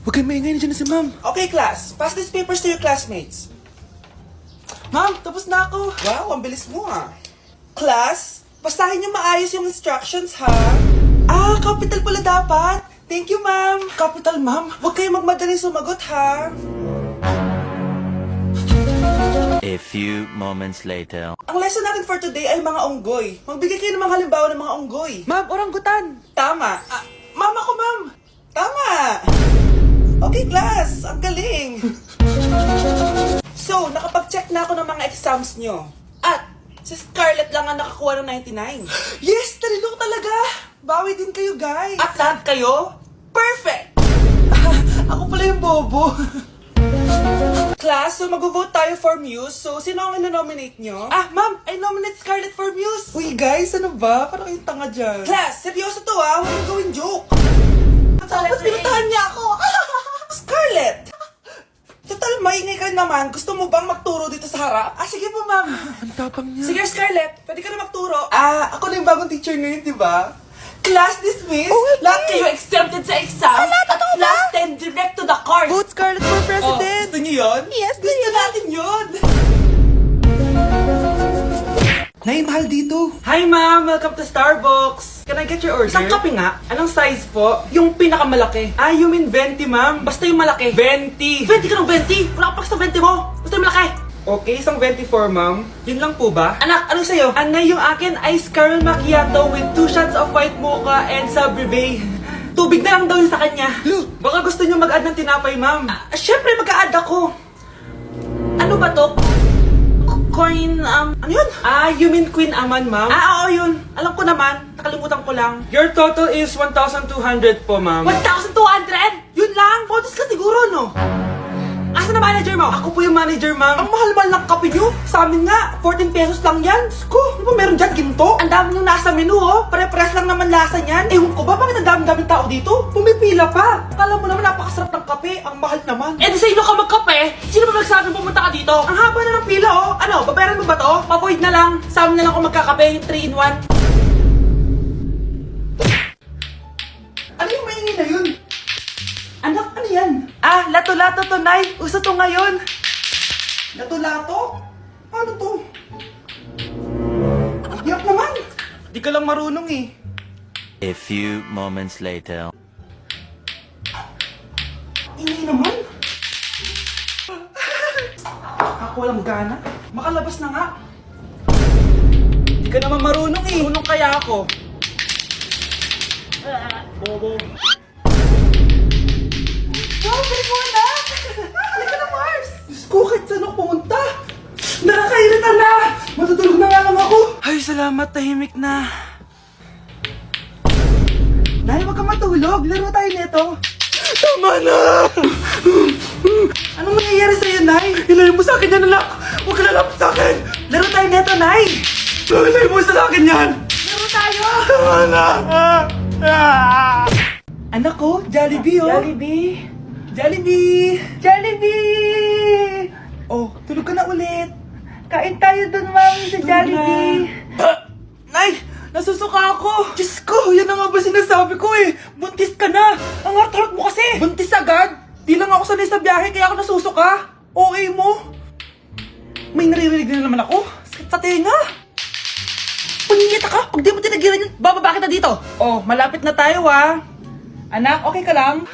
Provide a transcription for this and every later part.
Huwag kayong maingay, nandiyan na si ma'am. Okay, class. Pass these papers to your classmates. Ma'am, tapos na ako. Wow, ang bilis mo ah. Class, basahin niyo maayos yung instructions ha. Ah, capital pala dapat. Thank you, ma'am. Capital, ma'am. Huwag kayong magmadaling sumagot ha. A few moments later. Ang lesson natin for today ay mga unggoy. Magbigay kayo ng mga halimbawa ng mga unggoy. Ma'am, oranggutan. Tama. Ma'am ako, ma'am. Tama. Okay, class. Ang galing. So, nakapag-check na ako ng mga exams nyo. At, si Scarlett lang ang nakakuha ng 99. Yes, talino talaga. Bawi din kayo, guys. At lahat kayo, perfect! Ako pala yung bobo. Class, so mag-vote tayo for Muse. So, sino ang ino-nominate nyo? Ah, ma'am, I nominate Scarlett for Muse. Uy, guys, ano ba? Parang yung tanga dyan. Class, seryoso to ha. Huwag mong gawin joke. Tapos pinuntahan niya ako. Scarlett! Total, maingay ka naman. Gusto mo bang magturo dito sa harap? Ah, sige po, ma'am. Ang tapang niya. Sige, Scarlett. Pwede ka na magturo. Ako na yung bagong teacher ngayon, di ba? Class dismissed. Lahat kayo exempted sa exam. At class 10 direct to the court. Vote Scarlett for Oh, president. gusto niyo yun? Yes, Gusto natin yun. Nay, mahal dito. Hi ma'am, welcome to Starbucks. Can I get your order? Isang kape nga. Anong size po? Yung pinakamalaki. Ah, you mean 20 ma'am? Basta yung malaki. 20. 20 ka ng 20? Wala ka pa sa 20 mo. Basta yung malaki. Okay, isang 24 ma'am. Yun lang po ba? Anak, anong sa'yo? Anay, yung akin ice caramel macchiato with 2 shots of white mocha and Sabrivay. Tubig na lang daw yun sa kanya. Look. Baka gusto niyo mag-add ng tinapay ma'am. Syempre mag-a-add ako. Ano ba to? Coin, ano yun? Ah, you mean Queen Aman, ma'am? Ah, oo, yun. Alam ko naman. Nakalimutan ko lang. Your total is 1,200 po, ma'am. 1,200? Yun lang? Bonus ka siguro, no? Asa na manager mo? Ako po yung manager, ma'am. Ang mahal-mahal ng kape nyo. Sa amin nga, 14 pesos lang yan. Sko, ano ba meron dyan? Ginto? Ang dami nyung nasa menu, oh. Pare-press lang naman lasa niyan. Ewan ko ba, bakit ang dami-daming tao dito? Pumipila pa. Akala mo naman napakasarap ng kape. Ang mahal naman. Eh, di sa inyo ka magkape? Sino ba nagsabing pumunta ka dito? Ang haba na ng pila, oh. Ano, babayaran mo ba to? Pavoid na lang. Sa amin na lang ako magkakape, 3-in-1. Ano yung maingin na yun? Anak, ano yan? Ah, lato-lato to, Nay. Uso to ngayon. Lato-lato? Ano to? Yak naman. Di ka lang marunong eh. A few moments later. Ingay naman. Ako walang gana. Makalabas na nga. Di ka naman marunong eh. Marunong kaya ako. Bobo. Wow, galing mo na! Halika na, Mars! Diyos ko, kahit saan ako pumunta! Nakakairita na! Matutulog na nga lang ako! Ay, salamat. Tahimik na. Nay, wag ka matulog! Laro tayo nito! Tama na! Anong mangyayari sa'yo, Nay? Ilayo mo sa akin yan, anak! Huwag ka lalapit sa akin! Laro tayo nito, Nay! Ilayo mo sa akin yan! Laro tayo! Tama na! Anak ko, Jollibee, oh! Jollibee! Jollibee! Jollibee! Oh, tulog ka na ulit! Kain tayo dun, Mami, sa Jollibee! Nay! Nasusuka ako! Diyos ko! Yan na nga ba sinasabi ko eh! Buntis ka na! Ang harap mo kasi! Buntis agad? Di lang ako sanay sa biyahe, kaya ako nasusuka! Okay mo? May naririnig na naman ako! Sakit sa tenga! Punyeta ka! Pag di mo tinagilan yun, bababa kita dito! Oh, malapit na tayo, ah! Anak, okay ka lang?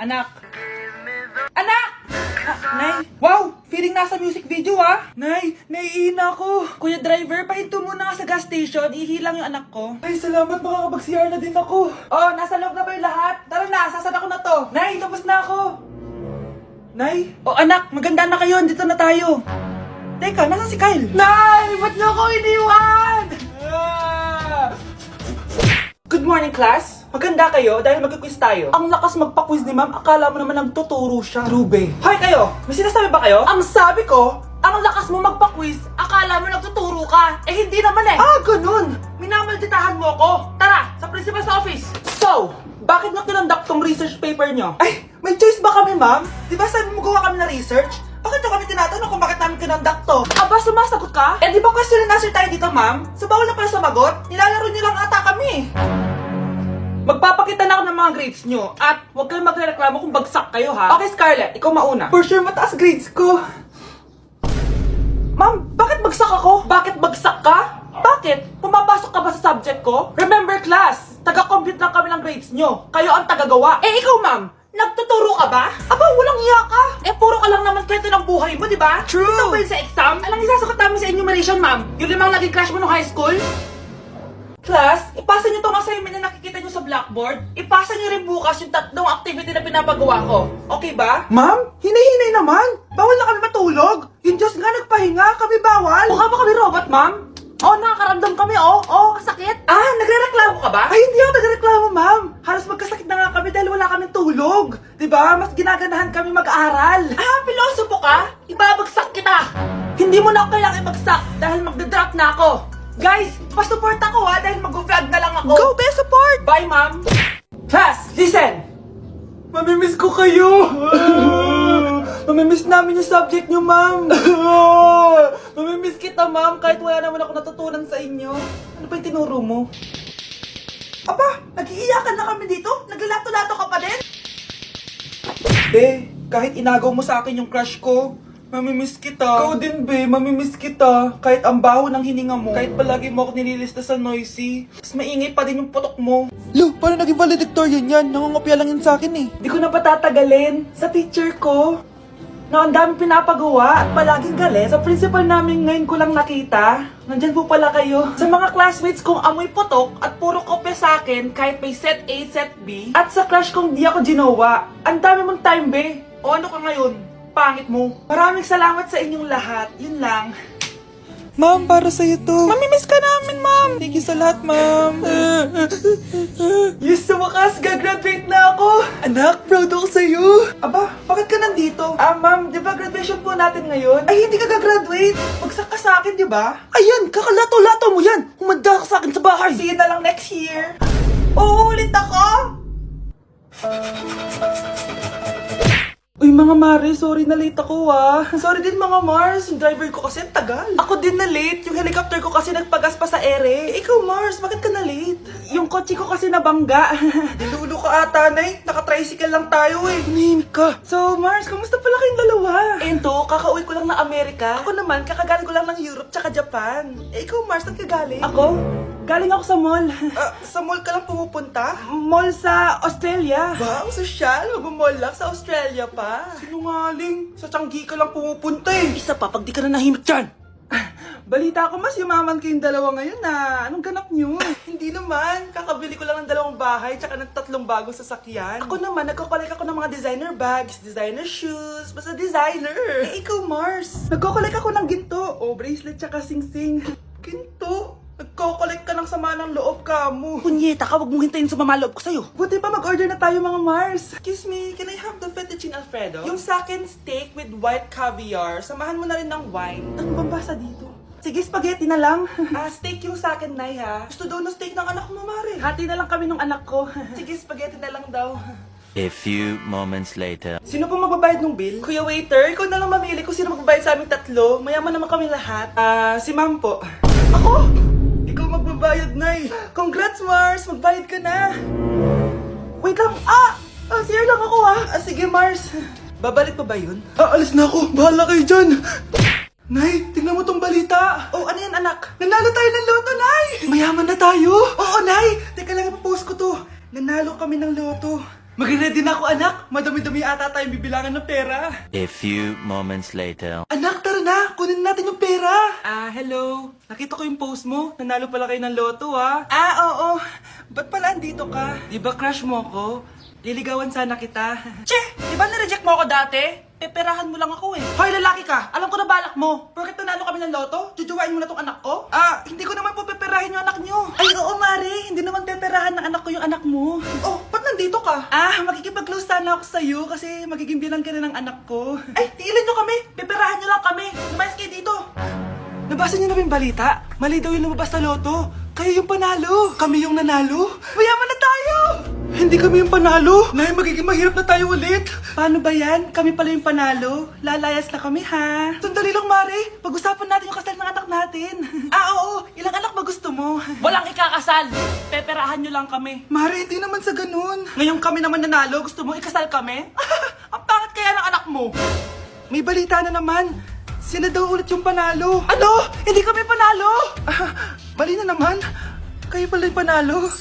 Anak! Anak! Nay! Wow! Feeling nasa music video, ah! Nay! Naiina ako! Kuya driver, pahinto muna ka sa gas station. Ihilang yung anak ko. Ay, salamat! Makakapag-CR na din ako! Oh, nasa loob na ba yung lahat? Tara na, sasad ako na to. Nay, tapos na ako. Nay! Oh, anak, maganda na kayo. Dito na tayo. Teka, nasa si Kyle? Nay! Ba't niyo ako iniwan? Good morning, class. Maganda kayo dahil mag-quiz tayo. Ang lakas magpa-quiz ni ma'am, akala mo naman nagtuturo siya. Trube! Hoy kayo, may sinasabi ba kayo? Ang sabi ko, ang lakas mo magpa-quiz, akala mo nagtuturo ka. Eh hindi naman eh. Ah, ganun! Minamalditahan mo ako. Tara, sa principal's office. So, bakit nyo kinonduct tong research paper nyo? Ay! May choice ba kami, ma'am? Di ba sabi mo gawa kami na research? Bakit nyo kami tinatanong kung bakit namin kinonduct to? Aba, sumasagot ka? Eh, di ba question and answer tayo dito, ma'am? So, bawal na pala sumagot? Nilalaro nyo lang ata kami. Magpapakita na ako ng mga grades nyo at huwag kayong magreklamo kung bagsak kayo ha. Okay Scarlett, ikaw mauna. For sure, mataas grades ko. Ma'am, bakit bagsak ako? Bakit bagsak ka? Bakit? Pumapasok ka ba sa subject ko? Remember class, taga-compute lang kami ng grades nyo. Kayo ang tagagawa. Eh ikaw ma'am, nagtuturo ka ba? Aba, walang hiya ka. Eh puro ka lang naman kwento ng buhay mo, di ba? True. Ito ba yun sa exam? Alang isasagot namin sa enumeration ma'am. Yung limang naging crush mo nung high school? Class, ipasa nyo tong assignment na nakikita nyo sa blackboard. Ipasa nyo rin bukas yung tatlong activity na pinapagawa ko. Okay ba? Ma'am, hinay-hinay naman. Bawal na kami matulog. Yung Diyos nga nagpahinga, kami bawal. Mukha ba kami robot, ma'am? Oo, nakakaramdam kami, kasakit. Ah, nagrereklamo ka ba? Ay, hindi ako nagreklamo, ma'am. Halos magkasakit na nga kami dahil wala kaming tulog. Diba? Mas ginaganahan kami mag-aaral. Ah, pilosopo ka? Ibabagsak kita. Hindi mo na ako kailangang ibagsak dahil magdadrop na ako. Guys, pasupport ako ha dahil mag-vlog na lang ako. Go, be support! Bye, ma'am. Class, listen. Mamimiss ko kayo! Mamimiss namin yung subject nyo, ma'am! Mamimiss kita, ma'am, kahit wala naman ako natutunan sa inyo. Ano ba yung tinuro mo? Aba, nag-iiyakan na kami dito? Naglalato-lato ka pa din? Be, kahit inagaw mo sa akin yung crush ko, mamimiss kita. Ikaw din, be, mamimiss kita. Kahit ang baho ng hininga mo, kahit palagi mo ako nililista sa noisy, mas maingay pa din yung putok mo. Lo, paano naging valedictorian yan? Nangungopia lang yun sa akin eh. Di ko na patatagalin sa teacher ko na ang dami pinapagawa at palaging galit. Sa principal namin ngayon ko lang nakita. Nandyan po pala kayo. Sa mga classmates kong amoy putok at puro kopya sa akin kahit may set A, set B. At sa crush kong di ako ginawa. Ang dami mong time, be. O ano ka ngayon? Pangit mo. Maraming salamat sa inyong lahat. Yun lang. Ma'am, para sa'yo to. Mamimiss ka namin, ma'am. Thank you sa lahat, ma'am. Yes, sa wakas, gagraduate na ako. Anak, proud ako sa'yo. Aba, bakit ka nandito? Ah, ma'am, di ba graduation po natin ngayon? Ay, hindi ka gagraduate. Bagsak ka sa akin, di ba? Ayan, kakalato-lato mo yan. Humanda ka sa akin sa bahay. See you na lang next year. Uulit ako? Uy mga Mare, sorry na late ako Sorry din mga Mars, yung driver ko kasi ang tagal. Ako din na late, yung helicopter ko kasi nagpagas pa sa ere. Ikaw Mars, bakit ka na late? Yung kotse ko kasi nabangga. Dilulo ka ata, Nay. Naka-tricycle lang tayo eh. Humihimik ka. So Mars, kamusta pala kayong dalawa? Ento, kakauwi ko lang ng Amerika. Ako naman, kakagaling ko lang ng Europe tsaka Japan. Eh ikaw Mars, saan ka galing? Ako? Galing ako sa mall. Sa mall ka lang pumupunta? Mall sa Australia. Ba, ang sosyal. Mag-mall lang sa Australia pa. Sinungaling. Sa Changi ka lang pumupunta eh. Isa pa, pag di ka na nahimik dyan. Balita ko mas yumaman kayong dalawa ngayon na. Anong ganap nyo? Hindi naman. Kakabili ko lang ng 2 bahay tsaka ng 3 bagong sasakyan. Ako naman, nagko-collect ako ng mga designer bags, designer shoes, basta designer. Eh, ikaw Mars. Nagko-collect ako ng ginto. O, bracelet tsaka sing-sing. Ginto? Nagko-collect ka ng sama ng loob ka mo. Punyeta ka, wag mong hintayin sumama loob ko sa'yo. Buti pa mag-order na tayo mga Mars. Excuse me, can I have the fettuccine Alfredo? Yung sa akin steak with white caviar. Samahan mo na rin ng wine. Ano bang basa dito? Sige, spaghetti na lang. Steak yung sa akin, Nay, ha? Gusto daw ng steak ng anak mo, Mare. Hati na lang kami ng anak ko. Sige, spaghetti na lang daw. A few moments later. Sino po magbabayad ng bill? Kuya waiter, ikaw na lang mamili kung sino magbabayad sa aming 3. Mayaman naman kami lahat. Si ma'am po. Ako? Ikaw magbabayad, Nay. Congrats, Mars. Magbayad ka na. Wait lang. CR lang ako, sige, Mars. Babalik pa ba yun? Alis na ako. Bahala kayo dyan. Nay, tingnan mo tong balita. Oh, ano yan, anak? Nanalo tayo ng loto, Nay. Mayaman na tayo. Oo, Nay. Teka lang, ipapost ko to. Nanalo kami ng loto. Mag-ready na ako, anak. Madami-dami ata tayong bibilangan ng pera. A few moments later. Anak, tara na. Kunin natin yung pera. Hello. Nakita ko yung post mo. Nanalo pala kayo ng loto, oo. Ba't pala andito ka? Di ba crush mo ako? Liligawan sana kita. Che! Di ba na-reject mo ako dati? Peperahan mo lang ako eh. Hoy, lalaki ka! Alam ko na balak mo. Porket nanalo kami ng loto, jujuwain mo na tong anak ko? Hindi ko naman po peperahin yung anak nyo. Ay, oo, Mari. Hindi naman peperahan ng anak ko yung anak mo. Oh, ba't nandito ka? Makikipag-close sana ako sa'yo kasi magiging bilang ka na ng anak ko. Ay, tiilin nyo kami. Peperahan nyo lang kami. Lumayas kayo dito. Nabasa niyo na ba yung balita? Mali daw yung lumabas sa loto. Kayo yung panalo. Kami yung nanalo. Mayaman na tayo! Hindi kami yung panalo. Nay, magiging mahirap na tayo ulit. Paano ba yan? Kami pala yung panalo. Lalayas na kami, ha? Sandali lang, Mare. Pag-usapan natin yung kasal ng anak natin. Oo. Ilang anak ba gusto mo? Walang ikakasal. Peperahan nyo lang kami. Mare, hindi naman sa ganun. Ngayon kami naman nanalo. Gusto mo ikasal kami? Ang pangit kaya ng anak mo. May balita na naman. Sila daw ulit yung panalo. Ano? Hindi kami panalo. Mali na naman. Kayo pala yung panalo.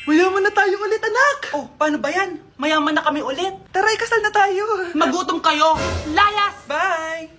Mayaman na tayo ulit, anak. Oh, paano ba yan? Mayaman na kami ulit. Tara, ikasal na tayo. Magutom kayo. Layas! Bye!